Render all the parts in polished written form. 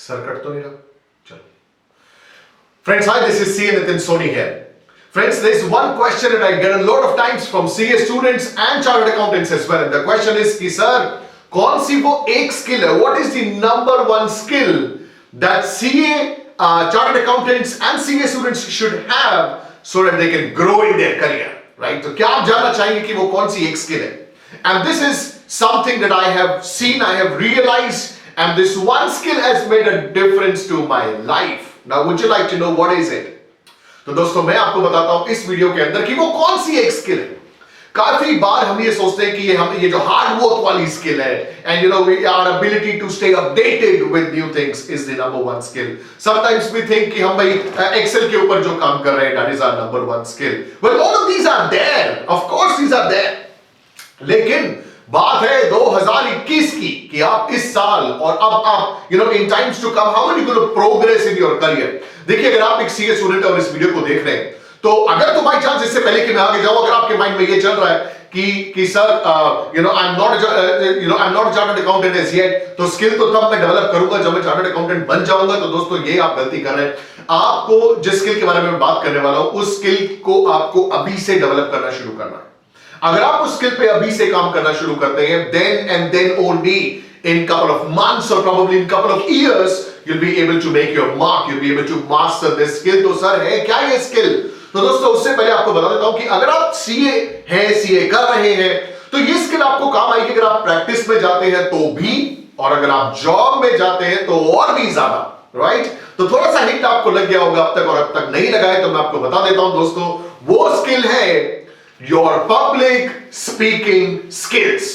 Sir cut तो नहीं रहा? चलो. Friends, hi, this is CA Nitin Soni here. Friends, there is one question that I get a lot of times from CA students and chartered accountants as well. And the question is कि sir कौन सी वो एक skill है? What is the number one skill that CA chartered accountants and CA students should have so that they can grow in their career, right? तो क्या आप जानना चाहेंगे कि वो कौन सी एक स्किल है? And this is something that I have seen, I have realized, and this one skill has made a difference to my life. Now, would you like to know what is it? तो दोस्तों मैं आपको बताता हूं इस video के अंदर कि वो कौन सी एक स्किल है. काफी बार हम ये सोचते हैं कि ये जो हार्ड वर्क वाली स्किल है, and you know our ability to stay updated with new things is the number one skill. Sometimes we think कि हम भाई Excel के ऊपर जो काम कर रहे हैं that is our number one skill. Well, all of these are there. Of course these are there. लेकिन बात है 2021 की कि आप इस साल और अब आप in times to come how are you going to progress in your career. देखिए अगर आप एक सीए स्टूडेंट और इस वीडियो को देख रहे हैं तो अगर तो बाय चांस इससे पहले कि मैं आगे जाऊं अगर आपके माइंड में ये चल रहा है कि sir I'm not a chartered accountant as yet, तो स्किल तो तब मैं डेवलप करूंगा जब मैं चार्टर्ड अकाउंटेंट बन जाऊंगा. तो दोस्तों ये आप गलती कर रहे हैं. आपको जिस स्किल के बारे में बात करने वाला हूं उस स्किल को आपको अभी से डेवलप करना शुरू करना है. अगर आप उस स्किल पे अभी से काम करना शुरू करते हैं then only in couple of months or probably in couple of years you'll be able to make your mark, you'll be able to master this skill. तो सर है क्या ये स्किल? तो दोस्तों उससे पहले आपको बता देता हूं कि अगर आप सीए कर रहे हैं तो ये स्किल आपको काम आएगी अगर आप प्रैक्टिस में जाते हैं तो भी, और अगर आप जॉब में जाते हैं तो और भी ज्यादा, राइट? तो थोड़ा सा हिंट आपको लग गया होगा अब तक, और अब तक नहीं लगा है तो मैं आपको बता देता हूं दोस्तों, वो स्किल है your public speaking skills.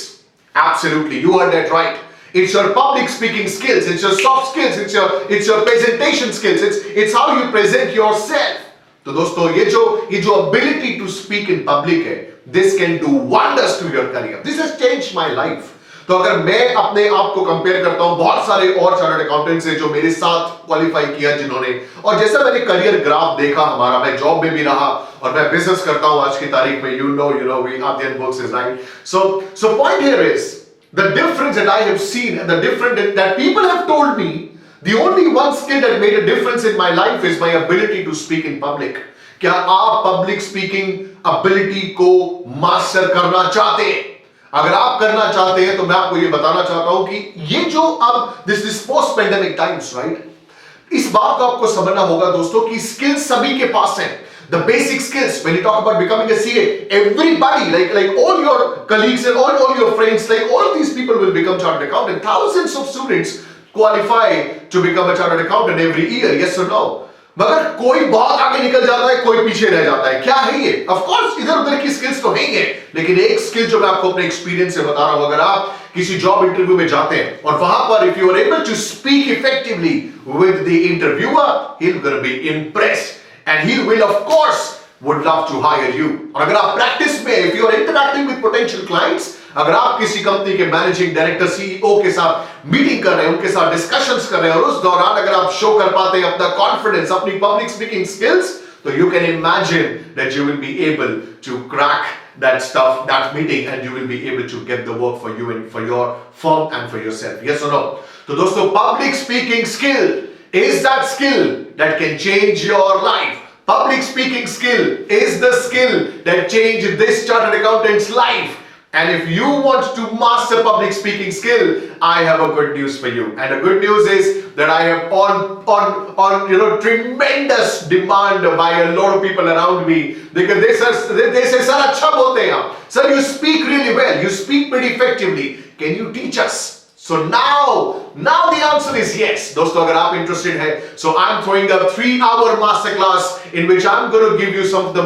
Absolutely, you heard that right. It's your public speaking skills, it's your soft skills, it's your presentation skills, it's how you present yourself. तो दोस्तों ये जो ability to speak in public है, this can do wonders to your career. This has changed my life. तो अगर मैं अपने आप को कंपेयर करता हूं बहुत सारे और चार्टर्ड अकाउंटेंट्स से जो मेरे साथ क्वालिफाई किया जिन्होंने, और जैसा मैंने करियर ग्राफ देखा हमारा, मैं जॉब में भी रहा और मैं बिजनेस करता हूं आज की तारीख में, you know we Adyan Books is right. So point here is the difference that I have seen and the difference that people have told me, the only one skill that made a difference in my life is my ability to speak in public. क्या आप public speaking ability को master करना चाहते हैं? अगर आप करना चाहते हैं तो मैं आपको ये बताना चाहता हूं कि ये जो अब this post pandemic times, right, इस बात को आपको समझना होगा दोस्तों कि स्किल्स सभी के पास हैं. The basic skills, when you talk about becoming a CA, everybody, like all your colleagues and all your friends, like all these people will become chartered accountant. Thousands of students qualify to become a chartered accountant every year, yes or no? मगर कोई बहुत आगे निकल जाता है, कोई पीछे रह जाता है. क्या है ये? Of course इधर उधर की स्किल्स तो हैं, लेकिन एक स्किल जो मैं आपको अपने एक्सपीरियंस से बता रहा हूं, अगर आप किसी जॉब इंटरव्यू में जाते हैं और वहां पर if you are able to speak effectively with the interviewer, he'll gonna be impressed and he will of course would love to hire you. और अगर आप प्रैक्टिस में if you are interacting with potential clients, अगर आप किसी company के managing director CEO के साथ मीटिंग कर रहे हैं, उनके साथ डिस्कशंस कर रहे हैं और उस दौरान अगर आप शो कर पाते हैं अपना कॉन्फिडेंस, अपनी पब्लिक स्पीकिंग स्किल्स, तो you can imagine that you will be able to crack that stuff, that meeting, and you will be able to get the work for you and for your firm and for yourself. Yes or no? तो दोस्तों public speaking skill is that skill that can change your life. Public speaking skill is the skill that changed this chartered accountant's life. And if you want to master public speaking skill, I have a good news for you. And the good news is that I have on tremendous demand by a lot of people around me because they say, sir, अच्छा बोलते हैं आप. Sir, you speak really well. You speak pretty effectively. Can you teach us? So now the answer is yes. दोस्तों अगर आप interested हैं, so I'm throwing a 3-hour masterclass in which I'm going to give you some of the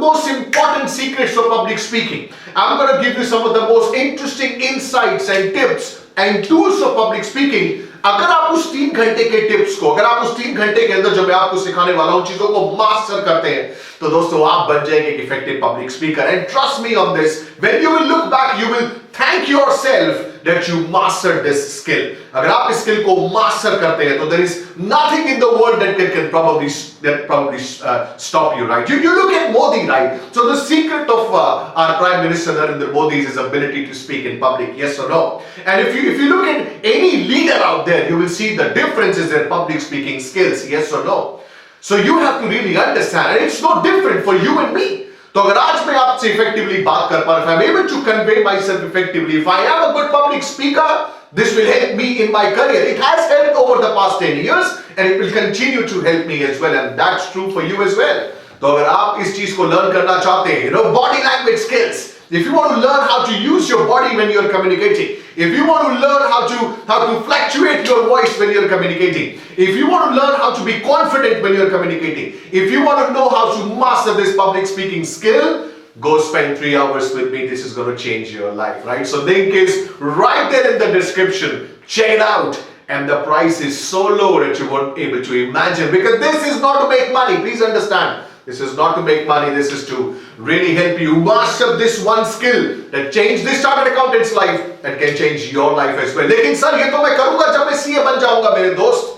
most important secrets for public speaking. I'm going to give you some of the most interesting insights and tips and tools for public speaking. अगर आप उस 3 घंटे के tips को, अगर आप उस 3 घंटे के अंदर जो मैं आपको सिखाने वाला हूं चीजों को मास्टर करते हैं, तो दोस्तों आप बन जाएंगे एक effective public speaker. And trust me on this, when you will look back, you will thank yourself that you mastered this skill. अगर आप इस स्किल को मास्टर करते हैं तो there is nothing in the world that can probably stop you, right? You look at Modi, right? So the secret of our Prime Minister Narendra Modi is his ability to speak in public, yes or no? And if you look at any leader out there, you will see the difference is their public speaking skills, yes or no? So you have to really understand, and it's no different for you and me. तो अगर आज मैं आपसे effectively बात कर पा रहा हूं, if I'm able to convey myself effectively, if I am a good public speaker, this will help me in my career. It has helped over the past 10 years and it will continue to help me as well, and that's true for you as well. तो अगर आप इस चीज को learn करना चाहते हैं, body language skills, if you want to learn how to use your body when you're communicating, if you want to learn how to fluctuate your voice when you're communicating, if you want to learn how to be confident when you're communicating, if you want to know how to master this public speaking skill, go spend 3 hours with me. This is going to change your life, right? So link is right there in the description. Check it out. And the price is so low that you weren't able to imagine, because this is not to make money. Please understand. This is not to make money. This is to really help you master this one skill that changed this chartered accountant's life, that can change your life as well. लेकिन sir ये तो मैं करूंगा जब मैं CA बन जाऊंगा। मेरे दोस्त,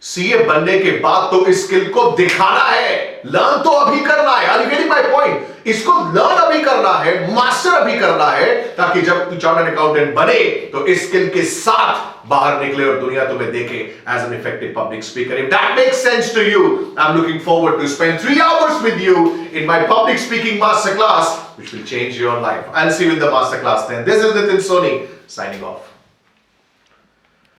सीए बनने के बाद तो इस स्किल को दिखाना है, लर्न तो अभी करना है। Are you getting my point? इसको लर्न अभी करना है, मास्टर अभी करना है, ताकि जब तू चार्टर्ड अकाउंटेंट बने तो इस स्किल के साथ बाहर निकले और दुनिया तुम्हें देखे as an effective public speaker. If that makes sense to you, I'm looking forward to spend 3 hours with you in my public speaking masterclass, which will change your life. I'll see you in the masterclass then. This is Nitin Soni signing off.